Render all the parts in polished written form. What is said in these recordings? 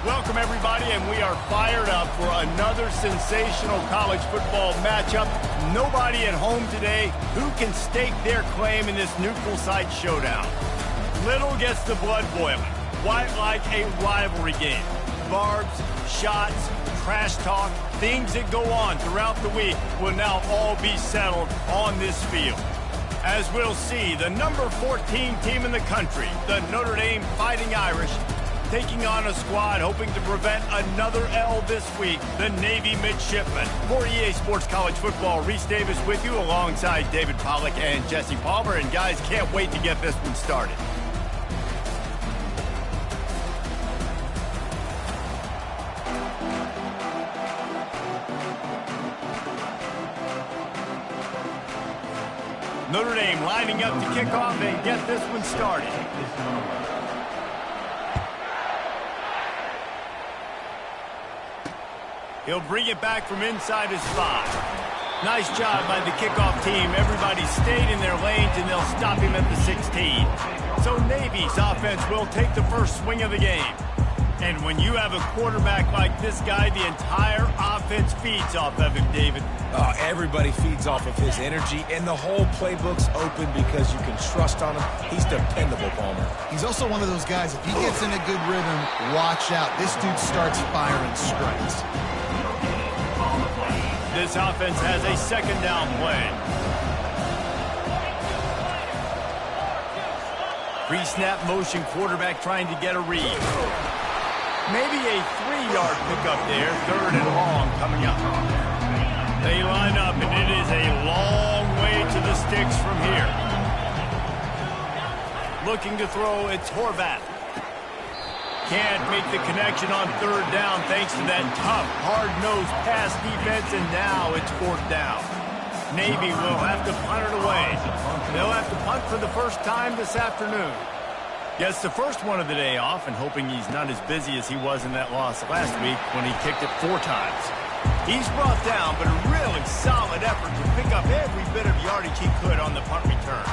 Welcome, everybody, and we are fired up for another sensational college football matchup. Nobody at home today who can stake their claim in this neutral site showdown. Little gets the blood boiling. White like a rivalry game. Barbs, shots, trash talk, things that go on throughout the week will now all be settled on this field. As we'll see, the number 14 team in the country, the Notre Dame Fighting Irish, taking on a squad hoping to prevent another L this week, the Navy Midshipmen. For EA Sports College Football, Reese Davis with you alongside David Pollack and Jesse Palmer. And guys, can't wait to get this one started. Notre Dame lining up to kick off and get this one started. He'll bring it back from inside his 5. Nice job by the kickoff team. Everybody stayed in their lanes, and they'll stop him at the 16. So Navy's offense will take the first swing of the game. And when you have a quarterback like this guy, the entire offense feeds off of him, David. Everybody feeds off of his energy, and the whole playbook's open because you can trust on him. He's dependable, Palmer. He's also one of those guys, if he gets in a good rhythm, watch out. This dude starts firing strikes. This offense has a second down play. Pre-snap motion, quarterback trying to get a read. Maybe a 3-yard pickup there. Third and long coming up. They line up, and it is a long way to the sticks from here. Looking to throw, it's Horvath. Can't make the connection on third down thanks to that tough, hard-nosed pass defense, and now it's fourth down. Navy will have to punt it away. They'll have to punt for the first time this afternoon. Gets the first one of the day off, and hoping he's not as busy as he was in that loss last week when he kicked it 4 times. He's brought down, but a really solid effort to pick up every bit of yardage he could on the punt return.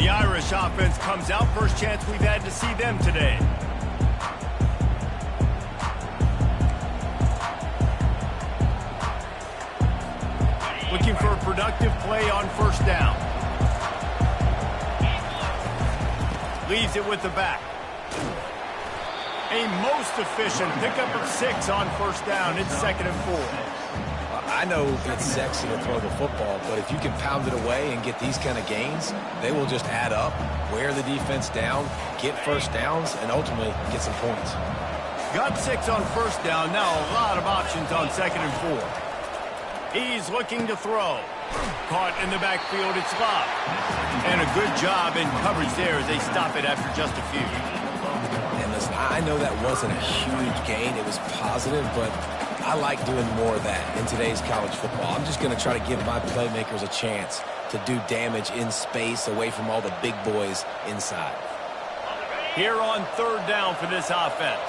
The Irish offense comes out. First chance we've had to see them today. Looking for a productive play on first down. Leaves it with the back. A most efficient pickup of 6 on first down. It's 2nd and 4. I know it's sexy to throw the football, but if you can pound it away and get these kind of gains, they will just add up, wear the defense down, get first downs, and ultimately get some points. Got 6 on first down. Now a lot of options on 2nd and 4. He's looking to throw. Caught in the backfield, it's Love. And a good job in coverage there as they stop it after just a few. And listen, I know that wasn't a huge gain. It was positive, but I like doing more of that in today's college football. I'm just going to try to give my playmakers a chance to do damage in space away from all the big boys inside. Here on third down for this offense.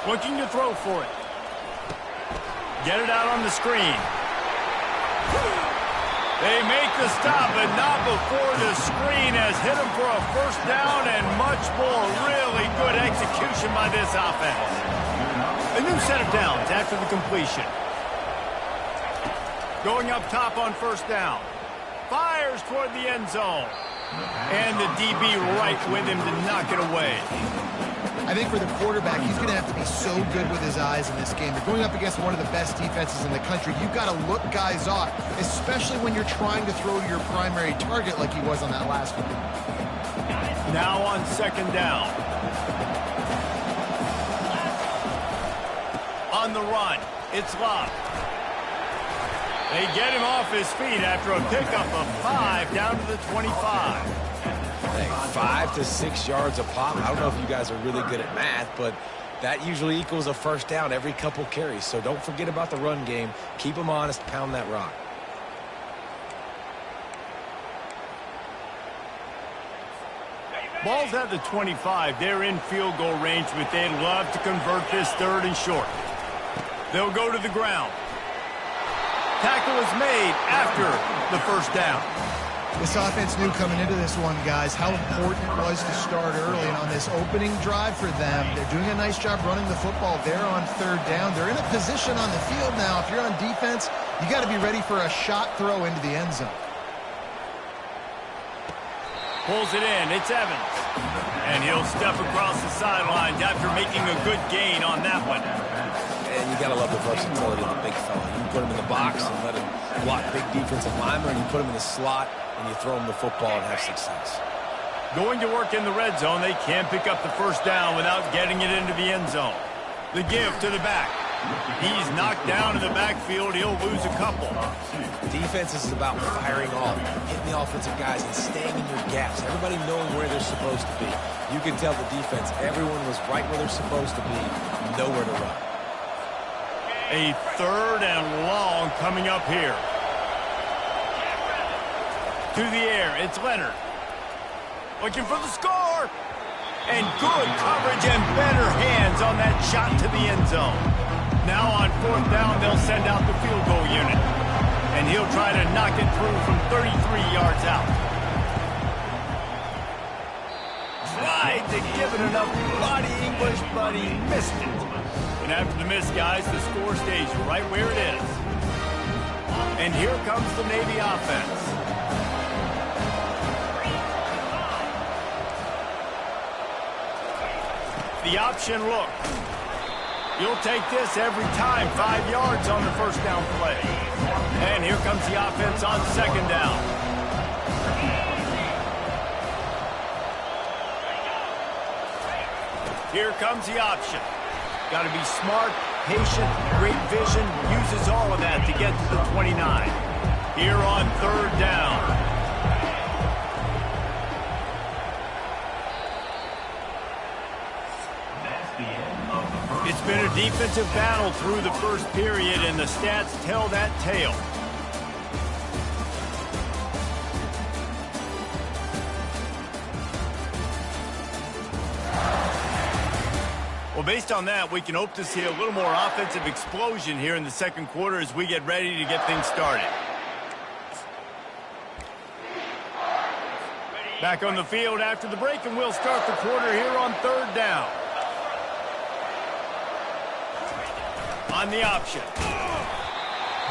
Looking to throw for it. Get it out on the screen. They make the stop, but not before the screen has hit them for a first down and much more. Really good execution by this offense. A new set of downs after the completion. Going up top on first down. Fires toward the end zone. And the DB right with him to knock it away. I think for the quarterback, he's going to have to be so good with his eyes in this game. You're going up against one of the best defenses in the country. You've got to look guys off, especially when you're trying to throw to your primary target like he was on that last one. Now on second down. On the run, it's Love. They get him off his feet after a pickup of 5 down to the 25. 5 to 6 yards a pop. I don't know if you guys are really good at math, but that usually equals a first down every couple carries. So don't forget about the run game. Keep them honest. Pound that rock. Ball's at the 25. They're in field goal range, but they'd love to convert this third and short. They'll go to the ground. Tackle is made after the first down. This offense knew coming into this one, guys, how important it was to start early. And on this opening drive for them, they're doing a nice job running the football. They're on third down. They're in a position on the field now. If you're on defense, you got to be ready for a shot throw into the end zone. Pulls it in. It's Evans. And he'll step across the sidelines after making a good gain on that one. And you got to love the versatility of the big fella. You can put him in the box and let him block big defensive linemen, and you put him in the slot and you throw him the football and have success. Going to work in the red zone, they can't pick up the first down without getting it into the end zone. The give to the back. He's knocked down in the backfield. He'll lose a couple. Defense is about firing off, hitting the offensive guys and staying in your gaps. Everybody knowing where they're supposed to be. You can tell the defense, everyone was right where they're supposed to be, nowhere to run. A third and long coming up here. To the air, it's Leonard. Looking for the score. And good coverage and better hands on that shot to the end zone. Now on fourth down, they'll send out the field goal unit. And he'll try to knock it through from 33 yards out. Tried to give it enough body English, but he missed it. And after the miss, guys, the score stays right where it is. And here comes the Navy offense. The option look. You'll take this every time. 5 yards on the first down play. And here comes the offense on second down. Here comes the option. Got to be smart, patient, great vision. Uses all of that to get to the 29. Here on third down. It's been a defensive battle through the first period, and the stats tell that tale. Well, based on that, we can hope to see a little more offensive explosion here in the second quarter as we get ready to get things started. Back on the field after the break, and we'll start the quarter here on third down. On the option.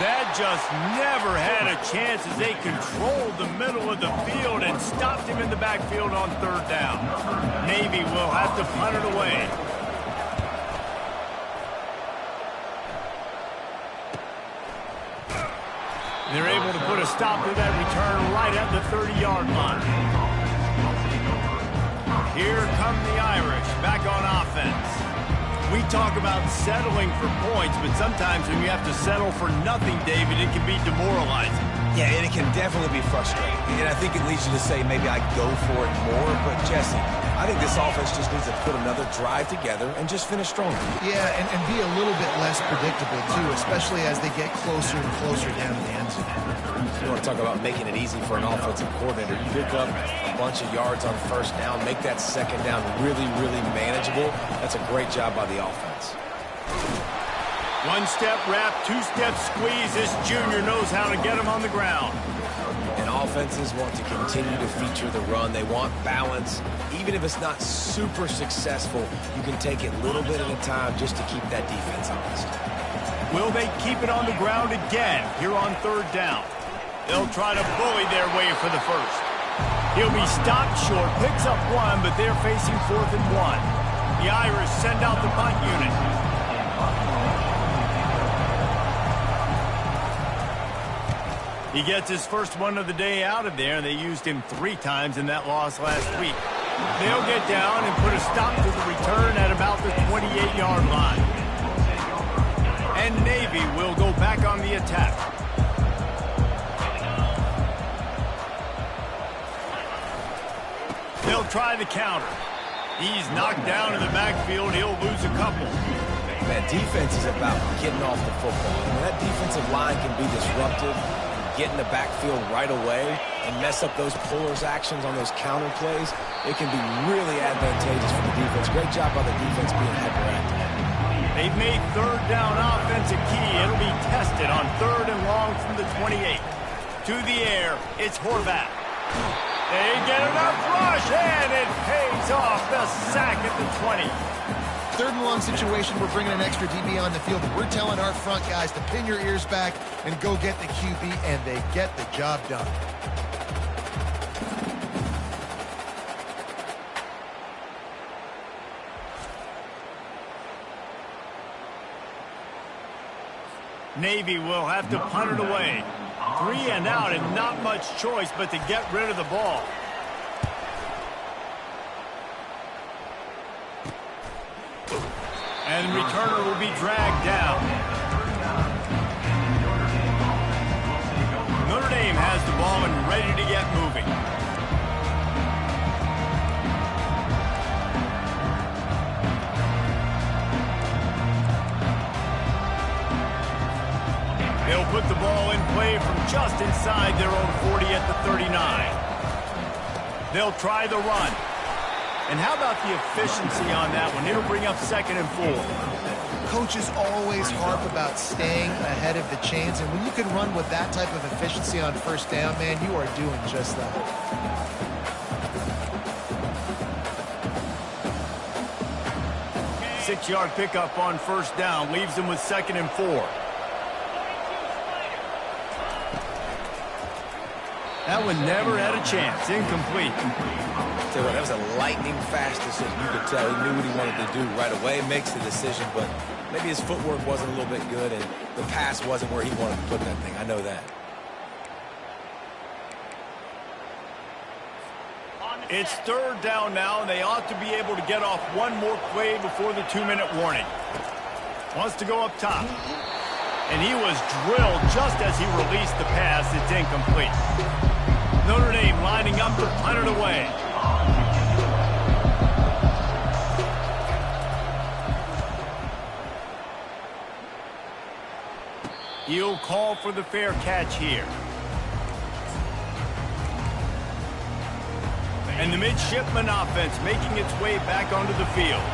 That just never had a chance as they controlled the middle of the field and stopped him in the backfield on third down. Navy will have to punt it away. They're able to put a stop to that return right at the 30-yard line. Here come the Irish back on offense. We talk about settling for points, but sometimes when you have to settle for nothing, David, it can be demoralizing. Yeah, and it can definitely be frustrating. And I think it leads you to say maybe I go for it more. But, Jesse, I think this offense just needs to put another drive together and just finish stronger. Yeah, and be a little bit less predictable, too, especially as they get closer and closer down to the end zone. You want to talk about making it easy for an offensive coordinator. You pick up a bunch of yards on first down, make that second down really, really manageable. That's a great job by the offense. One-step wrap, two-step squeeze. This junior knows how to get him on the ground. And offenses want to continue to feature the run. They want balance. Even if it's not super successful, you can take it little bit at a time just to keep that defense honest. Will they keep it on the ground again here on third down? They'll try to bully their way for the first. He'll be stopped short, picks up one, but they're facing 4th and 1. The Irish send out the punt unit. He gets his first one of the day out of there, and they used him 3 times in that loss last week. They'll get down and put a stop to the return at about the 28-yard line. And Navy will go back on the attack. They'll try the counter. He's knocked down in the backfield. He'll lose a couple. Man, defense is about getting off the football. I mean, that defensive line can be disruptive. Get in the backfield right away and mess up those pullers actions on those counter plays. It can be really advantageous for the defense. Great job by the defense being hyperactive. They've made third down offense a key. It'll be tested on 3rd and long from the 28. To the air, it's Horvath. They get enough rush, and it pays off. The sack at the 20. Third and long situation, we're bringing an extra DB on the field. We're telling our front guys to pin your ears back and go get the QB, and they get the job done. Navy will have to punt it away. 3 and out, and not much choice but to get rid of the ball. And the returner will be dragged down. Notre Dame has the ball and ready to get moving. They'll put the ball in play from just inside their own 40 at the 39. They'll try the run. And how about the efficiency on that one? It'll bring up 2nd and 4. Coaches always harp about staying ahead of the chains, and when you can run with that type of efficiency on first down, man, you are doing just that. Six-yard pickup on first down leaves them with 2nd and 4. That one never had a chance. Incomplete. Tell you what, that was a lightning-fast decision. You could tell he knew what he wanted to do right away. Makes the decision, but maybe his footwork wasn't a little bit good, and the pass wasn't where he wanted to put that thing. I know that. It's 3rd down now, and they ought to be able to get off one more play before the 2-minute warning. Wants to go up top. And he was drilled just as he released the pass. It's incomplete. Notre Dame lining up to punt it away. He'll call for the fair catch here. And the midshipman offense making its way back onto the field.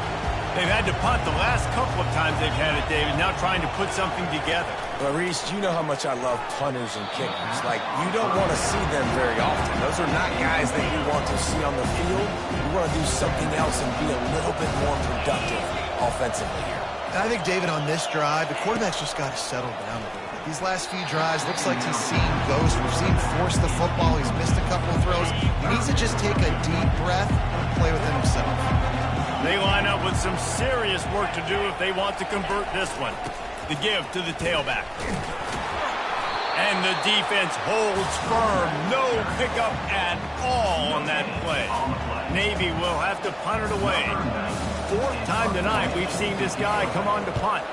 They've had to punt the last couple of times they've had it, David, now trying to put something together. Well, Reese, you know how much I love punters and kickers. Like, you don't want to see them very often. Those are not guys that you want to see on the field. You want to do something else and be a little bit more productive offensively here. And I think, David, on this drive, the quarterback's just got to settle down a little bit. These last few drives, looks like he's seen ghosts. We've seen force the football. He's missed a couple of throws. He needs to just take a deep breath and play within himself. They line up with some serious work to do if they want to convert this one. The give to the tailback. And the defense holds firm. No pickup at all on that play. Navy will have to punt it away. 4th time tonight we've seen this guy come on to punt.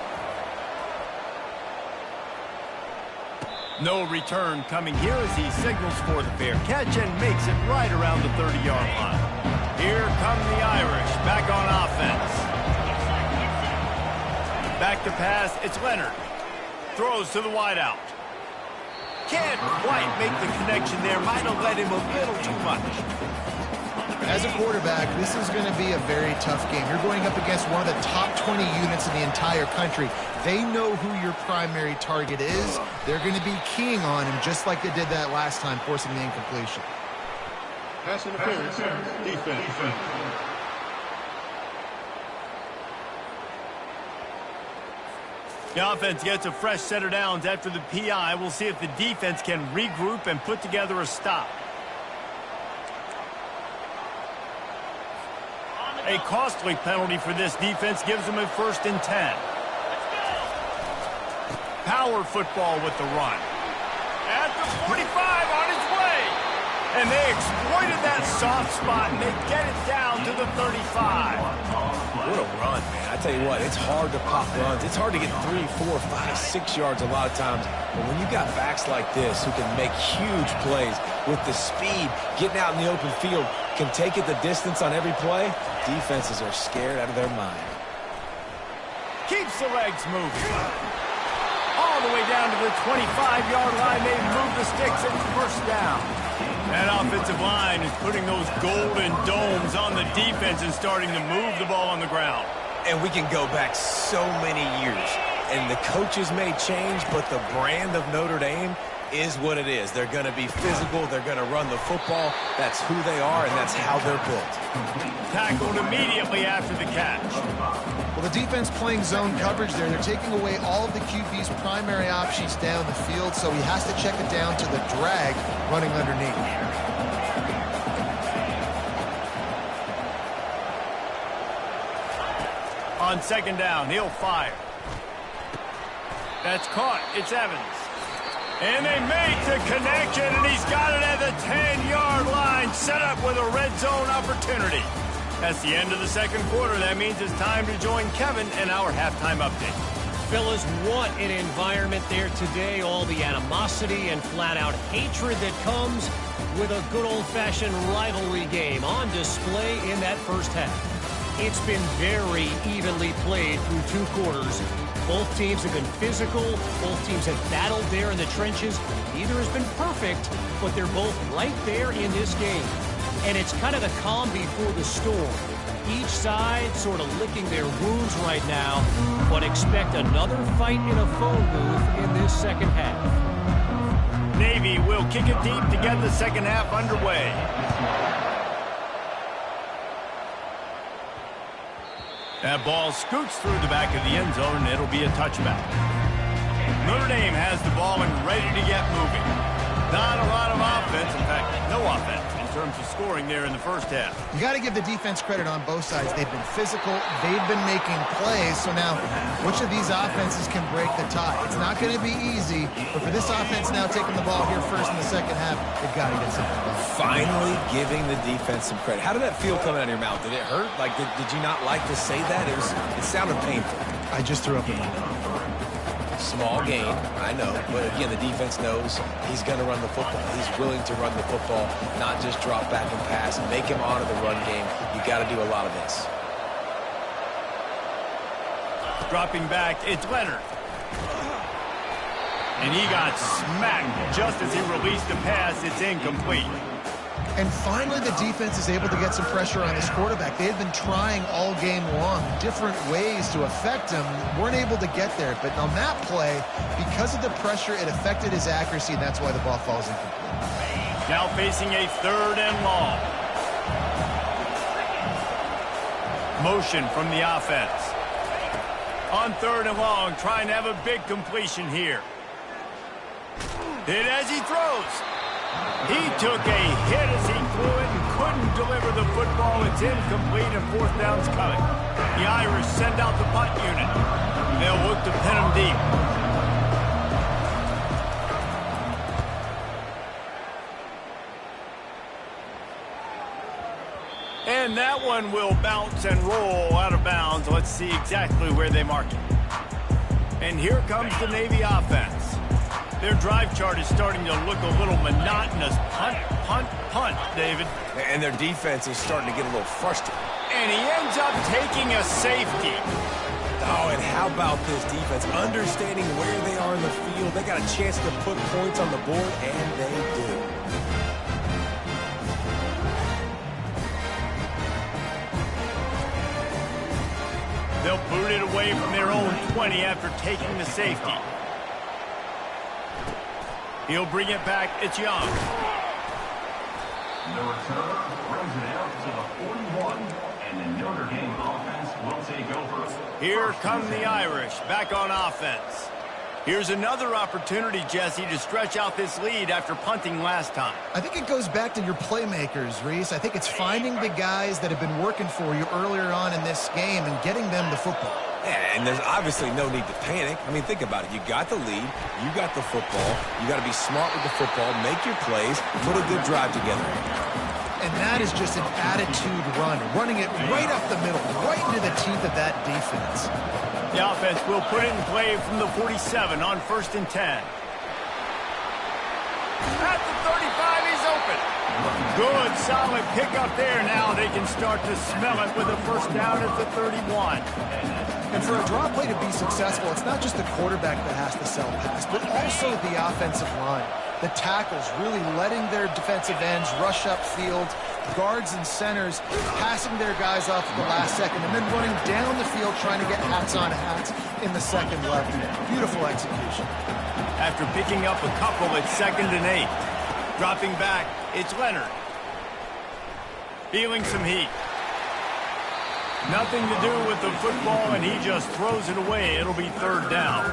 No return coming here as he signals for the fair catch and makes it right around the 30-yard line. Here come the Irish, back on offense. Back to pass, it's Leonard. Throws to the wideout. Can't quite make the connection there. Might have led him a little too much. As a quarterback, this is going to be a very tough game. You're going up against one of the top 20 units in the entire country. They know who your primary target is. They're going to be keying on him just like they did that last time, forcing the incompletion. Pass interference, defense. The offense gets a fresh set of downs after the PI. We'll see if the defense can regroup and put together a stop. A costly penalty for this defense gives them a 1st and 10. Power football with the run. At the 45 on its way. And they exploited that soft spot, and they get it down to the 35. What a run, man. I tell you what, it's hard to pop runs. It's hard to get 3, 4, 5, 6 yards a lot of times. But when you got backs like this who can make huge plays with the speed, getting out in the open field, can take it the distance on every play, defenses are scared out of their mind. Keeps the legs moving. All the way down to the 25-yard line. They move the sticks and 1st down. That offensive line is putting those golden domes on the defense and starting to move the ball on the ground. And we can go back so many years. And the coaches may change, but the brand of Notre Dame, is what it is. They're going to be physical. They're going to run the football. That's who they are, and that's how they're built. Tackled immediately after the catch. Well, the defense playing zone coverage there. They're taking away all of the QB's primary options down the field, so he has to check it down to the drag running underneath. On second down, he'll fire. That's caught. It's Evans. And they make the connection, and he's got it at the 10-yard line, set up with a red zone opportunity. That's the end of the second quarter. That means it's time to join Kevin in our halftime update. Fellas, what an environment there today. All the animosity and flat-out hatred that comes with a good old-fashioned rivalry game on display in that first half. It's been very evenly played through two quarters. Both teams have been physical. Both teams have battled there in the trenches. Neither has been perfect, but they're both right there in this game. And it's kind of the calm before the storm. Each side sort of licking their wounds right now, but expect another fight in a phone booth in this second half. Navy will kick it deep to get the second half underway. That ball scoots through the back of the end zone, and it'll be a touchback. Notre Dame has the ball and ready to get moving. Not a lot of offense, in fact, no offense in terms of scoring there in the first half. You got to give the defense credit on both sides. They've been physical. They've been making plays. So now, which of these offenses can break the tie? It's not going to be easy, but for this offense now taking the ball here first in the second half, they've got to get something done. Finally giving the defense some credit. How did that feel coming out of your mouth? Did it hurt? Like, did you not like to say that? It sounded painful. I just threw up in my mouth. Small gain, I know, but again, the defense knows he's going to run the football. He's willing to run the football, not just drop back and pass and make him honor the run game. You got to do a lot of this. Dropping back, it's Leonard. And he got smacked just as he released the pass. It's incomplete. And finally, the defense is able to get some pressure on this quarterback. They had been trying all game long different ways to affect him. Weren't able to get there. But on that play, because of the pressure, it affected his accuracy, and that's why the ball falls incomplete. Now facing a third and long. Motion from the offense. On third and long, trying to have a big completion here. Hit as he throws. He took a hit as he threw it and couldn't deliver the football. It's incomplete and fourth down's coming. The Irish send out the punt unit. They'll look to pin him deep. And that one will bounce and roll out of bounds. Let's see exactly where they mark it. And here comes the Navy offense. Their drive chart is starting to look a little monotonous. Punt, punt, punt, David. And their defense is starting to get a little frustrated. And he ends up taking a safety. Oh, and how about this defense? Understanding where they are in the field. They got a chance to put points on the board, and they do. They'll boot it away from their own 20 after taking the safety. He'll bring it back. It's Young. The return brings it out to the 41, and the Notre Dame offense will take over. Here come the Irish back on offense. Here's another opportunity, Jesse, to stretch out this lead after punting last time. I think it goes back to your playmakers, Reese. I think it's finding the guys that have been working for you earlier on in this game and getting them the football. Yeah, and there's obviously no need to panic. I mean, think about it. You got the lead. You got the football. You got to be smart with the football, make your plays, put a good drive together. And that is just an attitude run, running it right up the middle, right into the teeth of that defense. The offense will put it in play from the 47 on 1st and 10. At the 35, he's open. Good, solid pickup there. Now they can start to smell it with a first down at the 31. And for a draw play to be successful, it's not just the quarterback that has to sell pass, but also the offensive line. The tackles really letting their defensive ends rush upfield, guards and centers passing their guys off at the last second and then running down the field trying to get hats on hats in the second left. Beautiful execution. After picking up a couple at 2nd and 8. Dropping back, it's Leonard. Feeling some heat. Nothing to do with the football, and he just throws it away. It'll be 3rd down.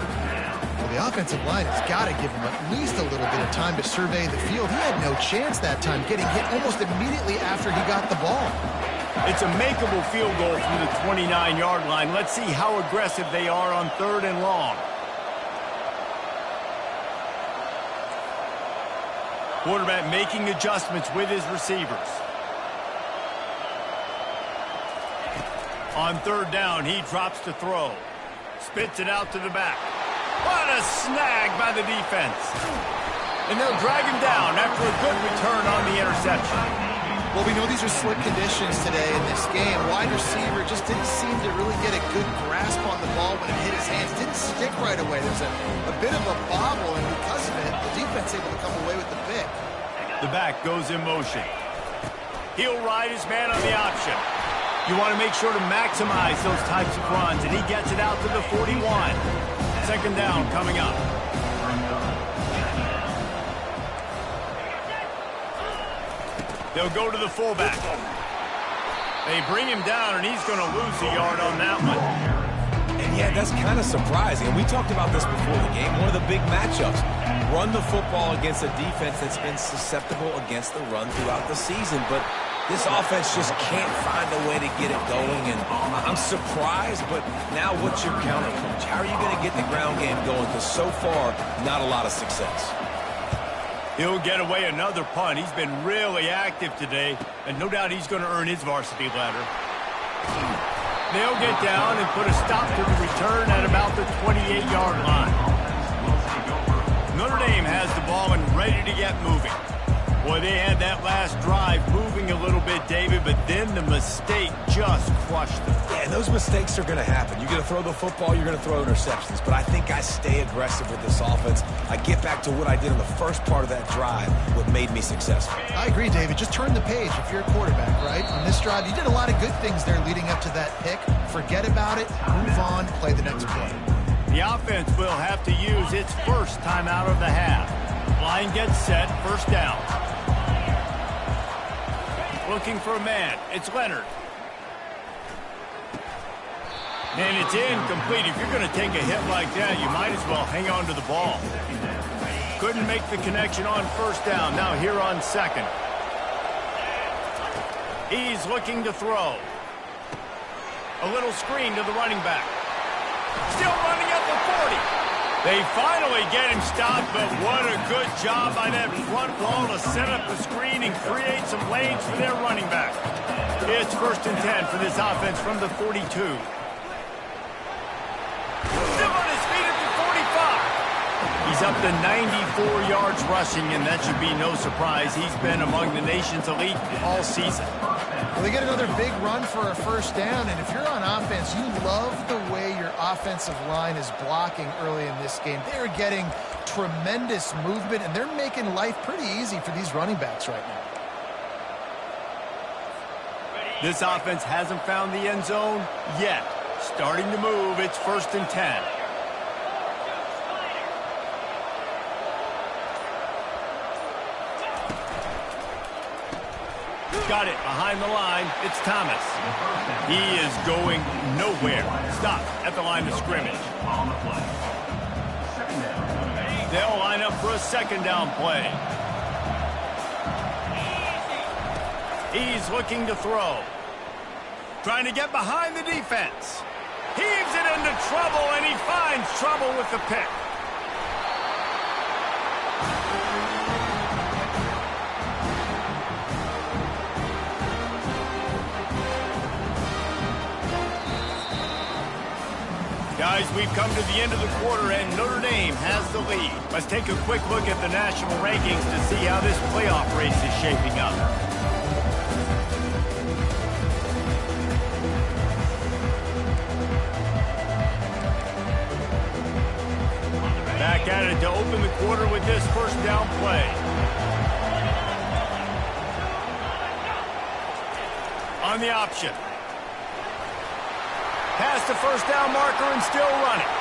Well, the offensive line has got to give him at least a little bit of time to survey the field. He had no chance that time, getting hit almost immediately after he got the ball. It's a makeable field goal from the 29-yard line. Let's see how aggressive they are on 3rd and long. Quarterback making adjustments with his receivers. On 3rd down, he drops to throw. Spits it out to the back. What a snag by the defense. And they'll drag him down after a good return on the interception. Well, we know these are slick conditions today in this game. Wide receiver just didn't seem to really get a good grasp on the ball when it hit his hands. Didn't stick right away. There's a bit of a bobble, and because of it, the defense able to come away with the pick. The back goes in motion. He'll ride his man on the option. You want to make sure to maximize those types of runs, and he gets it out to the 41. 2nd down coming up. They'll go to the fullback. They bring him down, and he's going to lose a yard on that one. And yeah, that's kind of surprising. And we talked about this before the game. One of the big matchups. Run the football against a defense that's been susceptible against the run throughout the season. But this offense just can't find a way to get it going. And I'm surprised, but now what's your counter, coach? How are you going to get the ground game going? Because so far, not a lot of success. He'll get away another punt. He's been really active today, and no doubt he's going to earn his varsity letter. They'll get down and put a stop to the return at about the 28-yard line. Notre Dame has the ball and ready to get moving. Boy, they had that last drive moving a little bit, David, but then the mistake just crushed them. Yeah, and those mistakes are going to happen. You're going to throw the football, you're going to throw interceptions, but I think I stay aggressive with this offense. I get back to what I did in the first part of that drive, what made me successful. I agree, David. Just turn the page if you're a quarterback, right? On this drive, you did a lot of good things there leading up to that pick. Forget about it, move on, play the next play. The offense will have to use its first timeout of the half. Line gets set, 1st down. Looking for a man. It's Leonard. And it's incomplete. If you're going to take a hit like that, you might as well hang on to the ball. Couldn't make the connection on 1st down. Now here on 2nd. He's looking to throw. A little screen to the running back. Still running up the 40. They finally get him stopped, but what a good job by that front wall to set up the screen and create some lanes for their running back. It's 1st and 10 for this offense from the 42. Still on his feet at the 45. He's up to 94 yards rushing, and that should be no surprise. He's been among the nation's elite all season. Well, they get another big run for a 1st down, and if you're on offense, you love the way your offensive line is blocking early in this game. They're getting tremendous movement, and they're making life pretty easy for these running backs right now. This offense hasn't found the end zone yet. Starting to move, it's 1st and 10. Got it behind the line. It's Thomas. He is going nowhere. Stop at the line of scrimmage. They'll line up for a 2nd down play. He's looking to throw. Trying to get behind the defense. Heaves it into trouble, and he finds trouble with the pick. Guys, we've come to the end of the quarter, and Notre Dame has the lead. Let's take a quick look at the national rankings to see how this playoff race is shaping up. Back at it to open the quarter with this 1st down play. On the option. Past the first down marker and still running.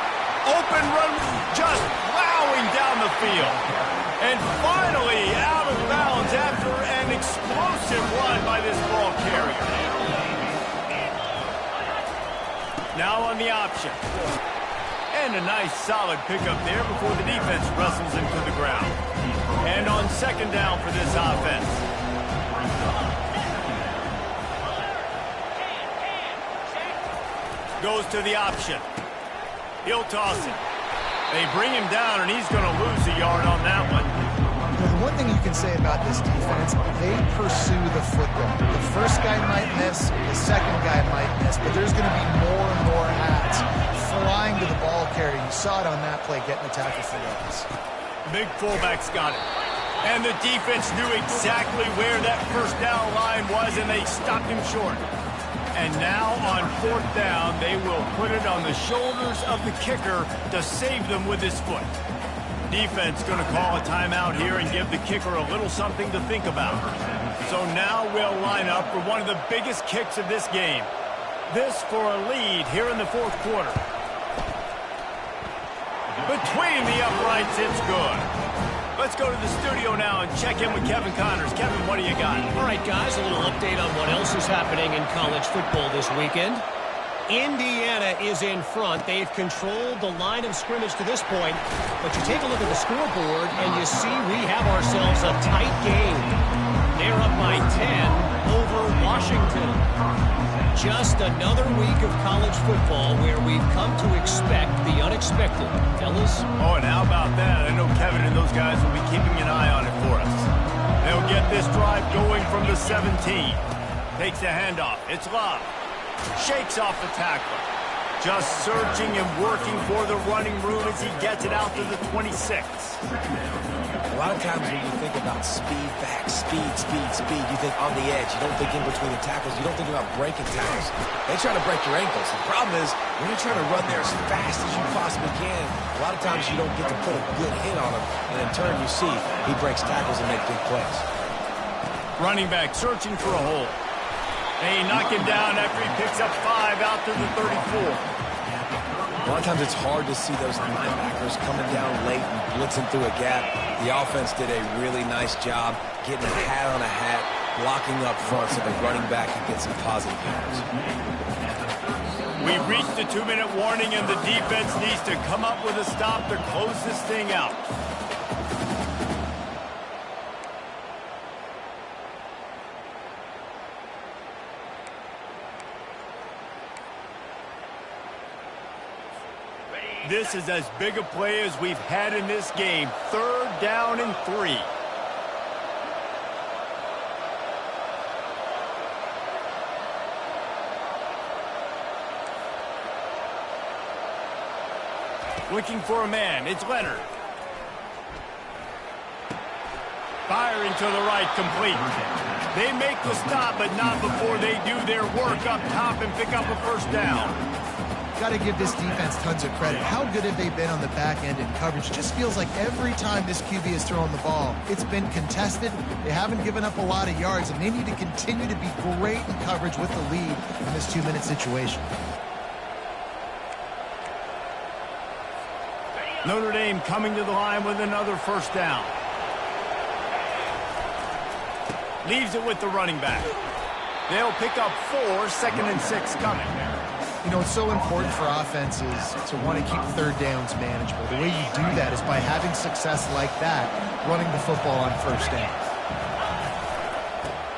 Open run, just plowing down the field. And finally out of bounds after an explosive run by this ball carrier. Now on the option. And a nice solid pickup there before the defense wrestles him to the ground. And on second down for this offense. Goes to the option. He'll toss it. They bring him down, and he's going to lose a yard on that one. The one thing you can say about this defense, they pursue the football. The first guy might miss, the second guy might miss, but there's going to be more and more hats flying to the ball carrier. You saw it on that play, getting the tackle for yards. Big fullback's got it. And the defense knew exactly where that first down line was, and they stopped him short. And now on fourth down, they will put it on the shoulders of the kicker to save them with his foot. Defense going to call a timeout here and give the kicker a little something to think about. So now we'll line up for one of the biggest kicks of this game. This for a lead here in the fourth quarter. Between the uprights, it's good. Let's go to the studio now and check in with Kevin Connors. Kevin, what do you got? All right, guys, a little update on what else is happening in college football this weekend. Indiana is in front. They've controlled the line of scrimmage to this point. But you take a look at the scoreboard, and you see we have ourselves a tight game. They're up by 10 over Washington. Just another week of college football where we've come to expect the unexpected. Fellas? Oh, and how about that? I know Kevin and those guys will be keeping an eye on it for us. They'll get this drive going from the 17. Takes the handoff. It's Love. Shakes off the tackler. Just searching and working for the running room as he gets it out to the 26. A lot of times when you think about speed back, speed, you think on the edge. You don't think in between the tackles. You don't think about breaking tackles. They try to break your ankles. The problem is when you're trying to run there as fast as you possibly can, a lot of times you don't get to put a good hit on him. And in turn, you see he breaks tackles and makes big plays. Running back searching for a hole. They knock him down after he picks up 5 out to the 34. A lot of times it's hard to see those linebackers coming down late and blitzing through a gap. The offense did a really nice job getting a hat on a hat, blocking up front so the running back can get some positive yards. We've reached the 2-minute warning, and the defense needs to come up with a stop to close this thing out. This is as big a play as we've had in this game. 3rd down and 3. Looking for a man. It's Leonard. Firing to the right, complete. They make the stop, but not before they do their work up top and pick up a first down. Got to give this defense tons of credit. How good have they been on the back end in coverage? Just feels like every time this QB is throwing the ball, it's been contested. They haven't given up a lot of yards, and they need to continue to be great in coverage with the lead in this 2-minute situation. Notre Dame coming to the line with another first down. Leaves it with the running back. They'll pick up 4, 2nd and 6 coming. You know, it's so important for offenses to want to keep 3rd downs manageable. The way you do that is by having success like that, running the football on first down.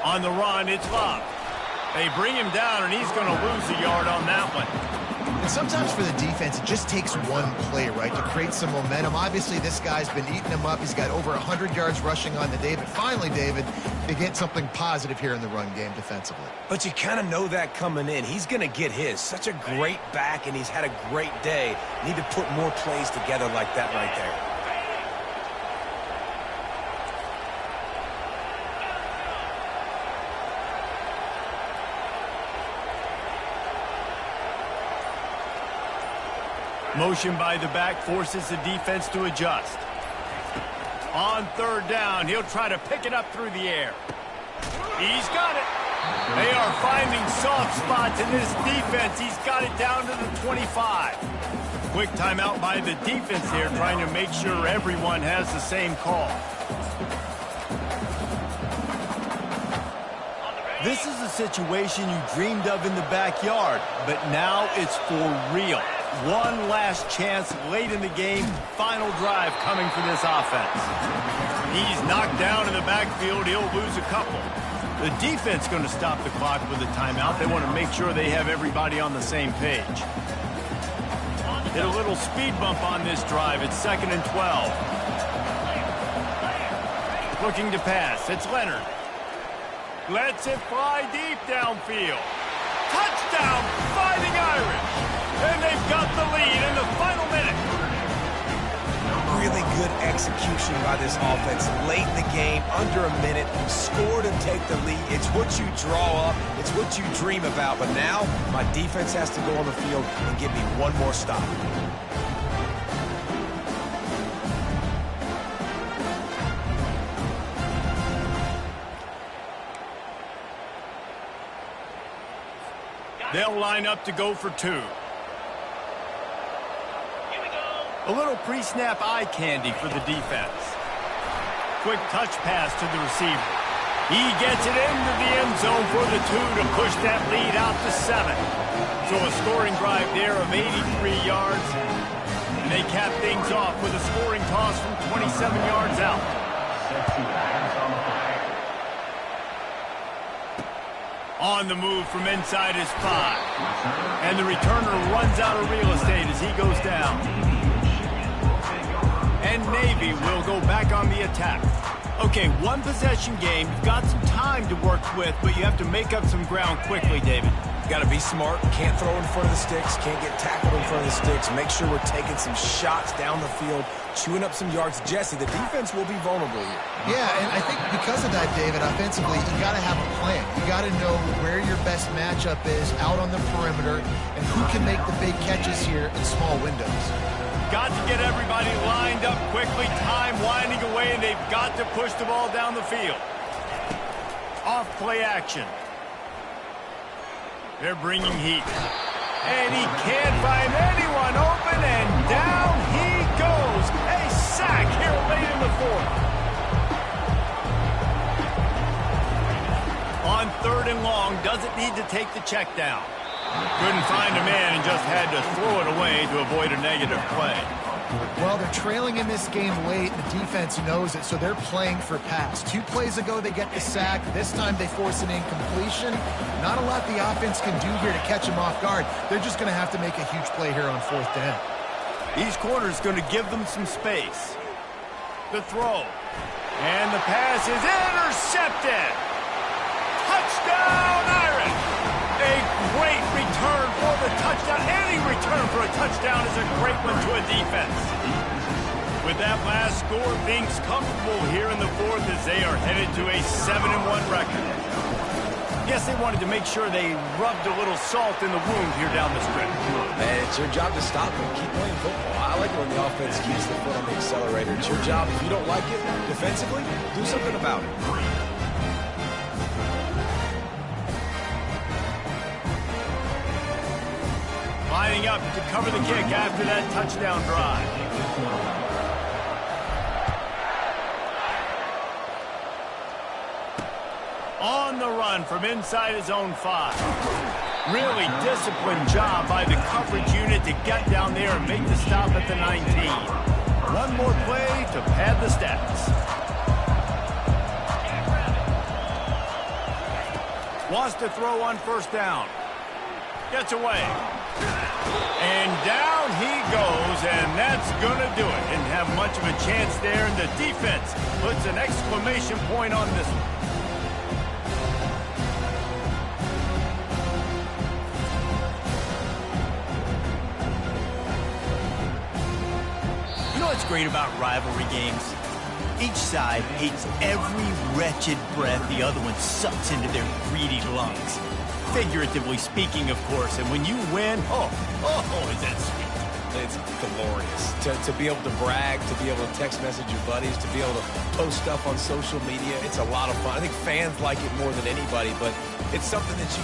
On the run, it's Love. They bring him down, and he's going to lose a yard on that one. And sometimes for the defense, it just takes one play, right, to create some momentum. Obviously, this guy's been eating him up. He's got over 100 yards rushing on the day. But finally, David, they get something positive here in the run game defensively. But you kind of know that coming in. He's going to get his. Such a great back, and he's had a great day. Need to put more plays together like that right there. Motion by the back forces the defense to adjust. On 3rd down, he'll try to pick it up through the air. He's got it. They are finding soft spots in this defense. He's got it down to the 25. Quick timeout by the defense here, trying to make sure everyone has the same call. This is a situation you dreamed of in the backyard, but now it's for real. One last chance late in the game. Final drive coming for this offense. He's knocked down in the backfield. He'll lose a couple. The defense going to stop the clock with a timeout. They want to make sure they have everybody on the same page. Hit a little speed bump on this drive. It's 2nd and 12. Looking to pass. It's Leonard. Lets it fly deep downfield. Touchdown, Fighting Irish. And they've got the lead in the final minute. Really good execution by this offense. Late in the game, under a minute, score to take the lead. It's what you draw up. It's what you dream about. But now, my defense has to go on the field and give me one more stop. They'll line up to go for 2. A little pre-snap eye candy for the defense. Quick touch pass to the receiver. He gets it into the end zone for the 2 to push that lead out to 7. So a scoring drive there of 83 yards. And they cap things off with a scoring toss from 27 yards out. On the move from inside his 5. And the returner runs out of real estate as he goes down. And Navy will go back on the attack. Okay, one possession game. You've got some time to work with, but you have to make up some ground quickly, David. Got to be smart. Can't throw in front of the sticks. Can't get tackled in front of the sticks. Make sure we're taking some shots down the field, chewing up some yards. Jesse, the defense will be vulnerable here. Yeah, and I think because of that, David, offensively, you got to have a plan. You got to know where your best matchup is out on the perimeter and who can make the big catches here in small windows. Got to get everybody lined up quickly. Time winding away, and they've got to push the ball down the field. Off play action. They're bringing heat. And he can't find anyone open, and down he goes. A sack here late in the 4th. On 3rd and long, doesn't need to take the check down. Couldn't find a man and just had to throw it away to avoid a negative play. Well, they're trailing in this game late, and the defense knows it, so they're playing for pass. 2 plays ago, they get the sack. This time, they force an incompletion. Not a lot the offense can do here to catch them off guard. They're just going to have to make a huge play here on 4th down. These corners going to give them some space. The throw. And the pass is intercepted. Touchdown, Irish! A great return for the touchdown. Any return for a touchdown is a great one to a defense. With that last score, things comfortable here in the 4th as they are headed to a 7-1 record. Yes, they wanted to make sure they rubbed a little salt in the wound here down the stretch. Man, it's your job to stop them. Keep playing football. I like it when the offense keeps the foot on the accelerator. It's your job. If you don't like it defensively, do something about it. Lining up to cover the kick after that touchdown drive. On the run from inside his own 5. Really disciplined job by the coverage unit to get down there and make the stop at the 19. One more play to pad the stats. Wants to throw on 1st down. Gets away. And down he goes, and that's going to do it. Didn't have much of a chance there, and the defense puts an exclamation point on this one. You know what's great about rivalry games? Each side hates every wretched breath the other one sucks into their greedy lungs. Figuratively speaking, of course, and when you win, oh, is that sweet. It's glorious. To be able to brag, to be able to text message your buddies, to be able to post stuff on social media, it's a lot of fun. I think fans like it more than anybody, but it's something that you